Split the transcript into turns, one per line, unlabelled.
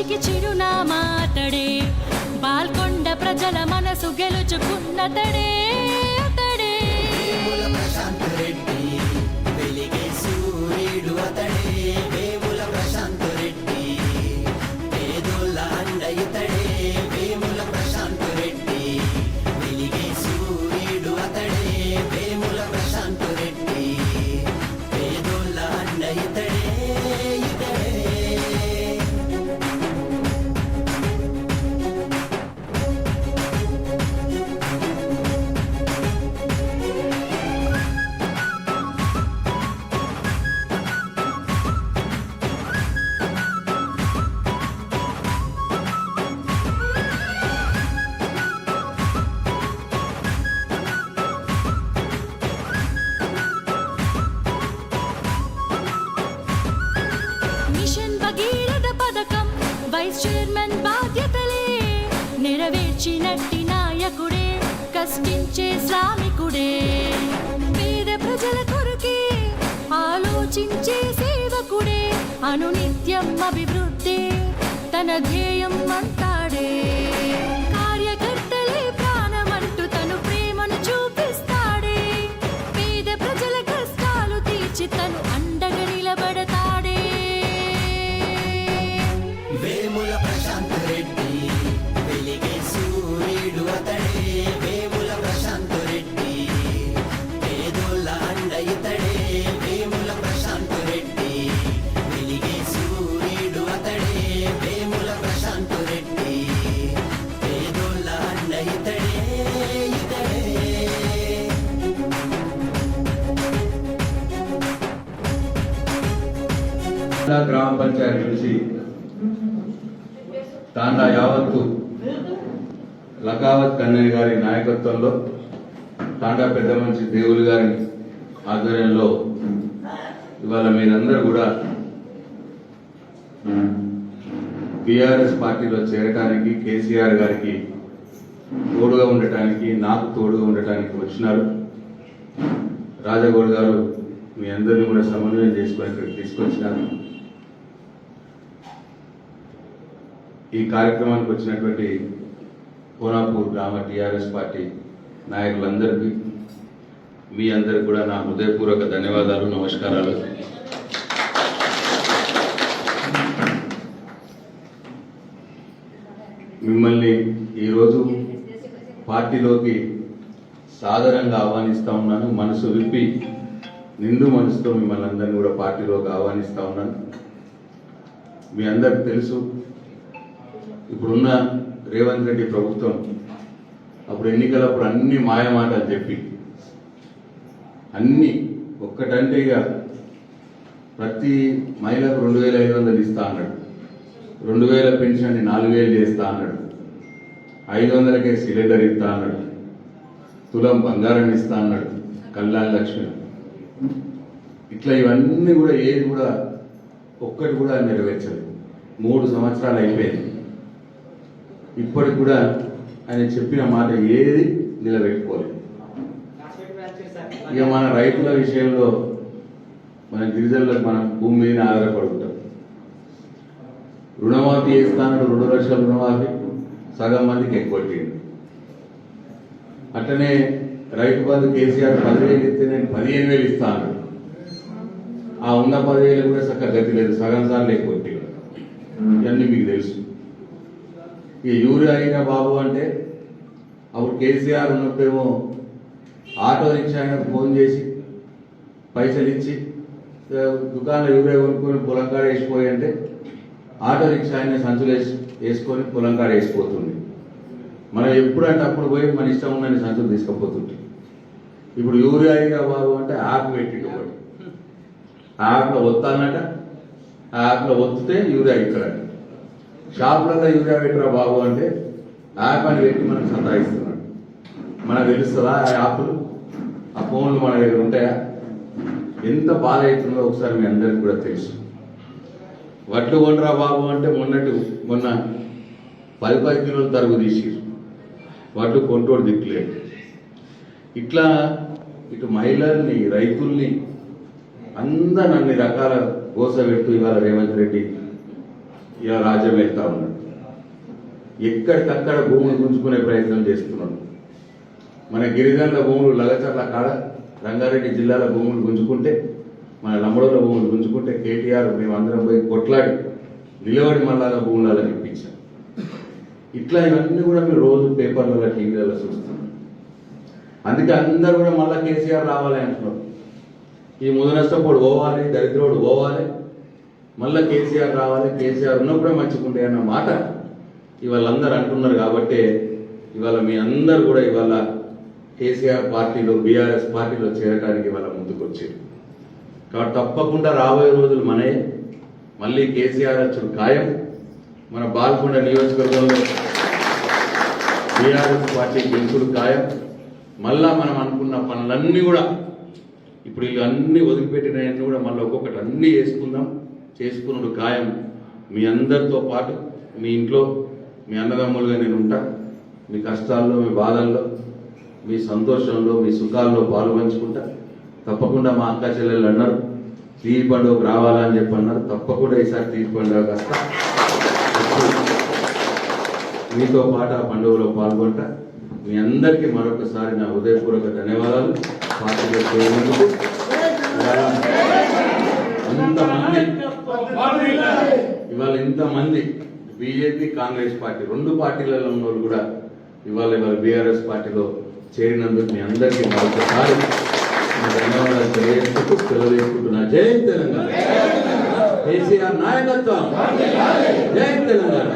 మంచికి చిరునామా అతడే, బాల్కొండ ప్రజల మనసు గెలుచుకున్నతడే అతడే.
ప్రశాంత్ రెడ్డి వెలిగే సూర్యుడు అతడే, వేముల ప్రశాంత్ రెడ్డి పేదోళ్ళ అండ ఇతడే. వేముల ప్రశాంత్ రెడ్డి వెలిగే సూర్యుడు అతడే, వేముల ప్రశాంత్ రెడ్డి పేదోళ్ళ అండ ఇతడే ఇతడే.
మిషన్ భగీరథ పథకం వైస్ చైర్మన్ బాధ్యతలే నెరవేర్చినట్టి నాయకుడే, కష్టించే శ్రామికుడే. పేద ప్రజల కొరకే ఆలోచించే సేవకుడే, అనునిత్యం అభివృద్ధి తన ధ్యేయం అంటాడే. కార్యకర్తలే ప్రాణమంటూ తను ప్రేమను చూపిస్తాడే, పేద ప్రజల కష్టాలు తీర్చి తను అండగా నిలబడతాడే.
వేముల ప్రశాంత్ రెడ్డి వెలిగే సూర్యుడు అతడే, వేముల ప్రశాంత్ రెడ్డి పేదోళ్ళ అండ ఇతడే. వేముల ప్రశాంత్ రెడ్డి వెలిగే సూర్యుడు అతడే, వేముల ప్రశాంత్ రెడ్డి పేదోళ్ళ అండ ఇతడే ఇతడే.
గ్రామ పంచాయతీ నుంచి తాండా యావత్తు లకావత్ కన్నయ్య గారి నాయకత్వంలో, తాండా పెద్ద మనిషి దేవులు గారి ఆధ్వర్యంలో ఇవాళ మీరందరూ కూడా టిఆర్ఎస్ పార్టీలో చేరటానికి, కేసీఆర్ గారికి తోడుగా ఉండటానికి, నాకు తోడుగా ఉండటానికి వచ్చినారు. రాజగౌడ్ గారు మీ అందరినీ కూడా సమన్వయం చేసుకొని ఇక్కడికి తీసుకొచ్చినారు. ఈ కార్యక్రమానికి వచ్చినటువంటి కోనాపూర్ గ్రామ టిఆర్ఎస్ పార్టీ నాయకులందరికీ, మీ అందరికి కూడా నా హృదయపూర్వక ధన్యవాదాలు, నమస్కారాలు. మిమ్మల్ని ఈరోజు పార్టీలోకి సాదరంగా ఆహ్వానిస్తూ ఉన్నాను. మనసు విప్పి నిండు మనసుతో మిమ్మల్ని అందరినీ కూడా పార్టీలోకి ఆహ్వానిస్తూ ఉన్నాను. మీ అందరికి తెలుసు, ఇప్పుడున్న రేవంత్ రెడ్డి ప్రభుత్వం అప్పుడు ఎన్నికలప్పుడు అన్ని మాయమాటలు చెప్పి అన్ని ఒక్కటంటే ఇక ప్రతి మహిళకు 2500 ఇస్తా అన్నాడు, 2000 పెన్షన్ 4000 చేస్తా అన్నాడు, 500కే సిలిండర్ ఇస్తా అన్నాడు, తులం బంగారం ఇస్తా అన్నాడు, కళ్యాణ లక్ష్మి. ఇట్లా ఇవన్నీ కూడా ఏది కూడా ఒక్కటి కూడా నెరవేర్చలేదు. 3 సంవత్సరాలు అయిపోయింది. ఇప్పటికి కూడా ఆయన చెప్పిన మాట ఏది నిలబెట్టుకోలేదు. ఇక మన రైతుల విషయంలో మన గిరిజనులకు మనం భూమి మీద ఆధారపడుకుంటాం. రుణమాఫీ చేస్తాను, 2 లక్షల రుణమాఫీ సగం మందికి ఎగ్గొట్టిండు. అట్లనే రైతు బంధు కేసీఆర్ 10,000 ఇస్తే నేను 15,000 ఇస్తాను. ఆ ఉన్న 10,000 కూడా చక్కగా గతి లేదు, సగం సార్లు ఎగ్గొట్టిండు. ఇవన్నీ మీకు తెలుసు. ఈ యూరియా అయినా బాబు అంటే అప్పుడు కేసీఆర్ ఉన్నప్పుడేమో ఆటో రిక్షా ఆయనకు ఫోన్ చేసి పైసలు ఇచ్చి దుకాణంలో యూరియా కొనుక్కొని పొలం కాడ వేసిపోయి అంటే ఆటో రిక్షా ఆయన సంచులు వేసుకొని పొలం కాడ వేసిపోతుంది. మనం ఎప్పుడంటే అప్పుడు పోయి మన ఇష్టం ఉన్నని సంచులు తీసుకుపోతుంటే, ఇప్పుడు యూరియా అయినా బాబు అంటే యాప్ పెట్టిండు ఒకటి. ఆ యాప్లో ఒత్తానట, ఆ యాప్లో ఒత్తితే యూరియా ఇస్తాడట. షాపులలో యూరియా పెట్టరా బాబు అంటే యాప్ అని పెట్టి మనకు సంతాయిస్తున్నాడు. మనకు తెలుస్తుందా ఆ యాప్లు, ఆ ఫోన్లు మన దగ్గర ఉంటాయా? ఎంత బాధ అవుతుందో ఒకసారి మీ అందరికి కూడా తెలుసు. వడ్లు కొనరా బాబు అంటే మొన్న 10 కిలోలు తరుగు తీసిరు, వడ్లు కొంటోడు దిక్కులేదు. ఇట్లా ఇటు మహిళల్ని, రైతుల్ని అందరు అన్ని రకాల గోస పెడుతూ ఇవాళ రేవంత్ రెడ్డి ఇలా రాజ్యం వెళ్తా ఉన్నాడు. ఎక్కడికక్కడ భూములు గుంజుకునే ప్రయత్నం చేస్తున్నాడు. మన గిరిజనుల భూములు లగచర్ల కాడ రంగారెడ్డి జిల్లాల భూములు గుంజుకుంటే, మన లంబడోల భూములు గుంజుకుంటే కేటీఆర్ మేమందరం పోయి కొట్లాడి నిలబడి మళ్ళా భూములలో ఇప్పించాం. ఇట్లా ఇవన్నీ కూడా మీరు రోజు పేపర్లలో టీవీలలో చూస్తున్నాం. అందుకే అందరూ కూడా మళ్ళీ కేసీఆర్ రావాలి అంటున్నారు. ఈ ముదనష్టపోడు పోవాలి, దరిద్రోడు పోవాలి, మళ్ళీ కేసీఆర్ రావాలి, కేసీఆర్ ఉన్నప్పుడే మంచిగుండే అన్న మాట ఇవాళ అందరూ అంటున్నారు. కాబట్టి ఇవాళ మీ అందరు కూడా ఇవాళ కేసీఆర్ పార్టీలో బీఆర్ఎస్ పార్టీలో చేరడానికి ఇవాళ ముందుకు వచ్చారు. కాబట్టి తప్పకుండా రాబోయే రోజులు మనయే. మళ్ళీ కేసీఆర్ వచ్చుడు ఖాయం. మన బాల్కొండ నియోజకవర్గంలో బీఆర్ఎస్ పార్టీ గెలుపుడు ఖాయం. మళ్ళా మనం అనుకున్న పనులన్నీ కూడా ఇప్పుడు ఇవన్నీ వదిలిపెట్టినవన్నీ కూడా మళ్ళీ ఒక్కొక్కటి అన్నీ చేసుకున్నాడు ఖాయం. మీ అందరితో పాటు మీ ఇంట్లో మీ అన్నదమ్ములుగా నేను ఉంటా. మీ కష్టాల్లో, మీ బాధల్లో, మీ సంతోషంలో, మీ సుఖాల్లో పాలు పంచుకుంటా. తప్పకుండా మా అక్క చెల్లెళ్ళు అన్నారు తీపి పండుగకు రావాలని చెప్పి అన్నారు. తప్పకుండా ఈసారి తీపి పండుగ వస్తా, మీతో పాటు ఆ పండుగలో పాల్గొంటా. మీ అందరికీ మరొకసారి నా హృదయపూర్వక ధన్యవాదాలు. పార్టీలో చేరినందుకు ఇవాళ ఇంతమంది బీజేపీ కాంగ్రెస్ పార్టీ రెండు పార్టీలలో ఉన్న వాళ్ళు కూడా ఇవాళ బీఆర్ఎస్ పార్టీలో చేరినందుకు మీ అందరికీ మరొకసారి ధన్యవాదాలు తెలియజేస్తూ సెలవు తీసుకుంటున్నా. జై తెలంగాణ, కేసీఆర్ నాయకత్వం, జై తెలంగాణ.